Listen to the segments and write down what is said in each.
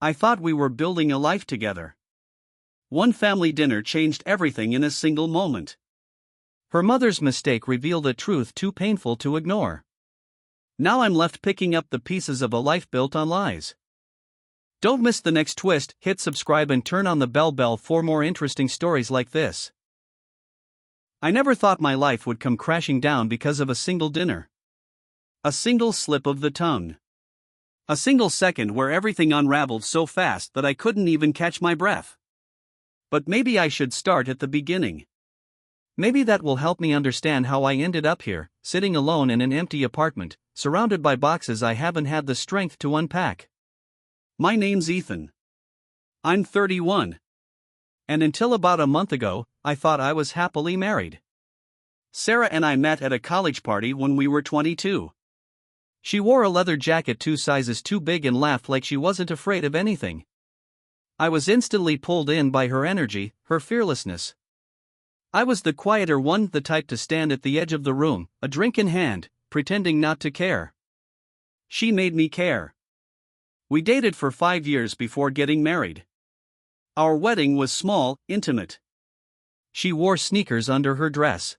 I thought we were building a life together. One family dinner changed everything in a single moment. Her mother's mistake revealed a truth too painful to ignore. Now I'm left picking up the pieces of a life built on lies. Don't miss the next twist. Hit subscribe and turn on the bell for more interesting stories like this. I never thought my life would come crashing down because of a single dinner. A single slip of the tongue. A single second where everything unraveled so fast that I couldn't even catch my breath. But maybe I should start at the beginning. Maybe that will help me understand how I ended up here, sitting alone in an empty apartment, surrounded by boxes I haven't had the strength to unpack. My name's Ethan. I'm 31. And until about a month ago, I thought I was happily married. Sarah and I met at a college party when we were 22. She wore a leather jacket 2 sizes too big and laughed like she wasn't afraid of anything. I was instantly pulled in by her energy, her fearlessness. I was the quieter one, the type to stand at the edge of the room, a drink in hand, pretending not to care. She made me care. We dated for 5 years before getting married. Our wedding was small, intimate. She wore sneakers under her dress.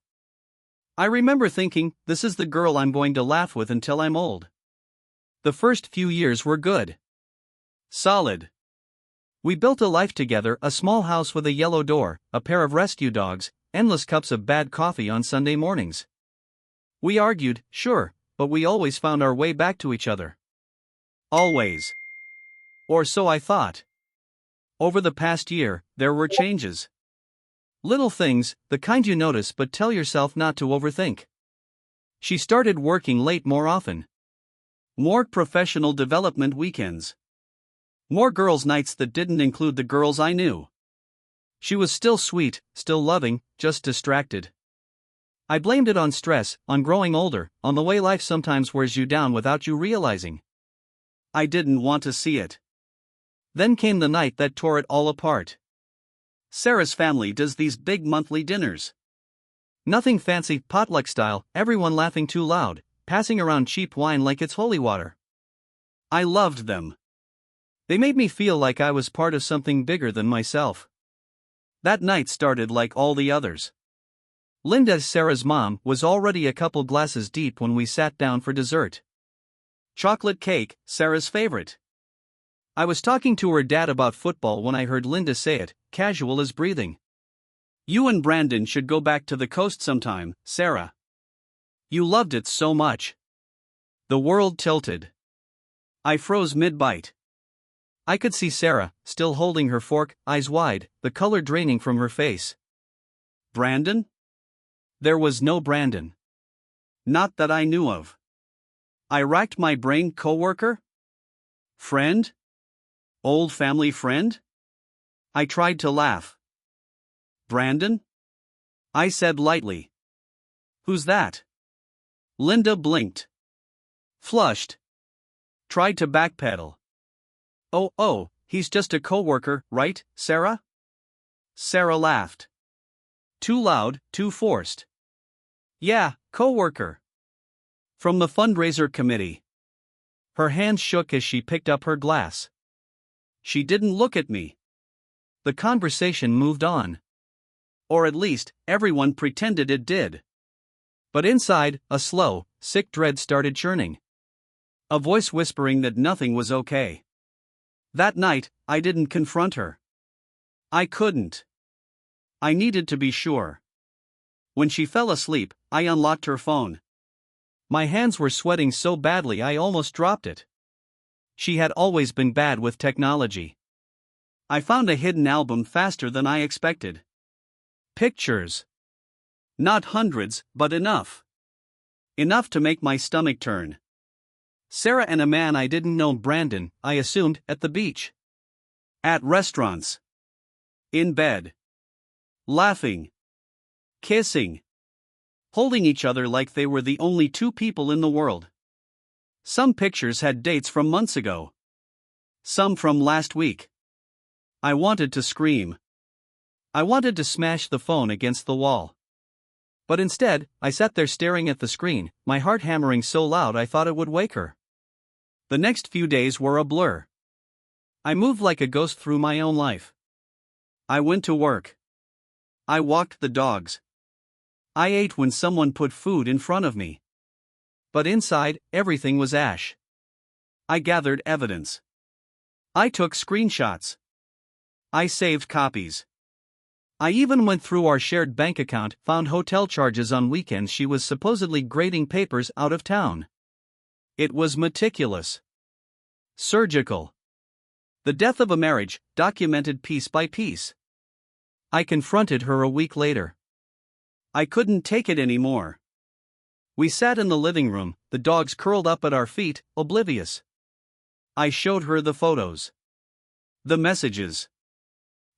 I remember thinking, this is the girl I'm going to laugh with until I'm old. The first few years were good. Solid. We built a life together, a small house with a yellow door, a pair of rescue dogs, endless cups of bad coffee on Sunday mornings. We argued, sure, but we always found our way back to each other. Always. Or so I thought. Over the past year, there were changes. Little things, the kind you notice but tell yourself not to overthink. She started working late more often. More professional development weekends. More girls' nights that didn't include the girls I knew. She was still sweet, still loving, just distracted. I blamed it on stress, on growing older, on the way life sometimes wears you down without you realizing. I didn't want to see it. Then came the night that tore it all apart. Sarah's family does these big monthly dinners. Nothing fancy, potluck style, everyone laughing too loud, passing around cheap wine like it's holy water. I loved them. They made me feel like I was part of something bigger than myself. That night started like all the others. Linda, Sarah's mom, was already a couple glasses deep when we sat down for dessert. Chocolate cake, Sarah's favorite. I was talking to her dad about football when I heard Linda say it, casual as breathing. You and Brandon should go back to the coast sometime, Sarah. You loved it so much. The world tilted. I froze mid-bite. I could see Sarah, still holding her fork, eyes wide, the color draining from her face. Brandon? There was no Brandon. Not that I knew of. I racked my brain. Coworker? Friend? Old family friend? I tried to laugh. Brandon? I said lightly. Who's that? Linda blinked. Flushed. Tried to backpedal. Oh, he's just a coworker, right, Sarah? Sarah laughed. Too loud, too forced. Yeah, coworker. From the fundraiser committee. Her hands shook as she picked up her glass. She didn't look at me. The conversation moved on. Or at least, everyone pretended it did. But inside, a slow, sick dread started churning. A voice whispering that nothing was okay. That night, I didn't confront her. I couldn't. I needed to be sure. When she fell asleep, I unlocked her phone. My hands were sweating so badly I almost dropped it. She had always been bad with technology. I found a hidden album faster than I expected. Pictures. Not hundreds, but enough. Enough to make my stomach turn. Sarah and a man I didn't know, Brandon, I assumed, at the beach. At restaurants. In bed. Laughing. Kissing. Holding each other like they were the only two people in the world. Some pictures had dates from months ago. Some from last week. I wanted to scream. I wanted to smash the phone against the wall. But instead, I sat there staring at the screen, my heart hammering so loud I thought it would wake her. The next few days were a blur. I moved like a ghost through my own life. I went to work. I walked the dogs. I ate when someone put food in front of me. But inside, everything was ash. I gathered evidence. I took screenshots. I saved copies. I even went through our shared bank account, found hotel charges on weekends she was supposedly grading papers out of town. It was meticulous. Surgical. The death of a marriage, documented piece by piece. I confronted her a week later. I couldn't take it anymore. We sat in the living room, the dogs curled up at our feet, oblivious. I showed her the photos. The messages.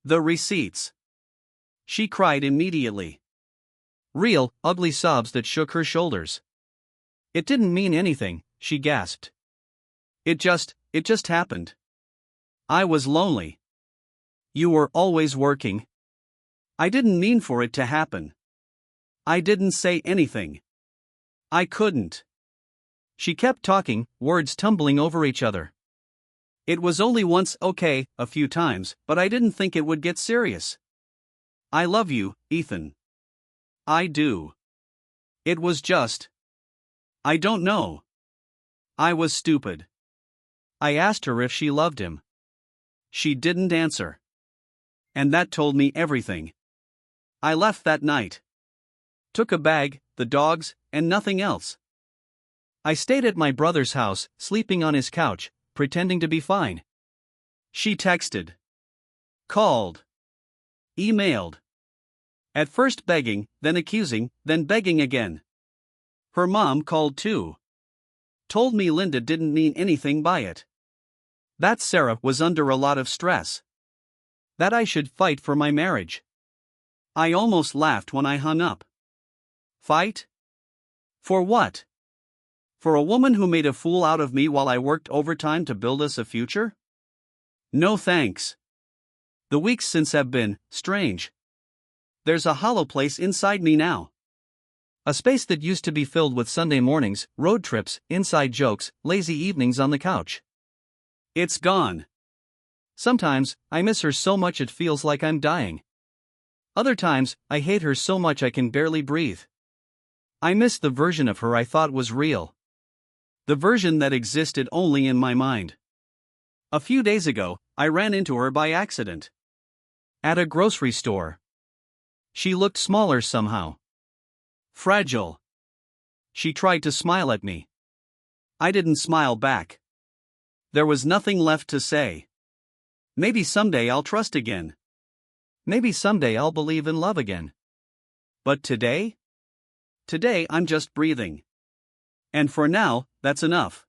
The receipts. She cried immediately. Real, ugly sobs that shook her shoulders. It didn't mean anything, she gasped. It just happened. I was lonely. You were always working. I didn't mean for it to happen. I didn't say anything. I couldn't. She kept talking, words tumbling over each other. It was only once, okay, a few times, but I didn't think it would get serious. I love you, Ethan. I do. It was just. I don't know. I was stupid. I asked her if she loved him. She didn't answer. And that told me everything. I left that night. Took a bag, the dogs, and nothing else. I stayed at my brother's house, sleeping on his couch, pretending to be fine. She texted. Called. Emailed. At first begging, then accusing, then begging again. Her mom called too. Told me Linda didn't mean anything by it. That Sarah was under a lot of stress. That I should fight for my marriage. I almost laughed when I hung up. Fight? For what? For a woman who made a fool out of me while I worked overtime to build us a future? No thanks. The weeks since have been strange. There's a hollow place inside me now. A space that used to be filled with Sunday mornings, road trips, inside jokes, lazy evenings on the couch. It's gone. Sometimes, I miss her so much it feels like I'm dying. Other times, I hate her so much I can barely breathe. I miss the version of her I thought was real. The version that existed only in my mind. A few days ago, I ran into her by accident. At a grocery store. She looked smaller somehow. Fragile. She tried to smile at me. I didn't smile back. There was nothing left to say. Maybe someday I'll trust again. Maybe someday I'll believe in love again. But today? Today I'm just breathing. And for now, that's enough.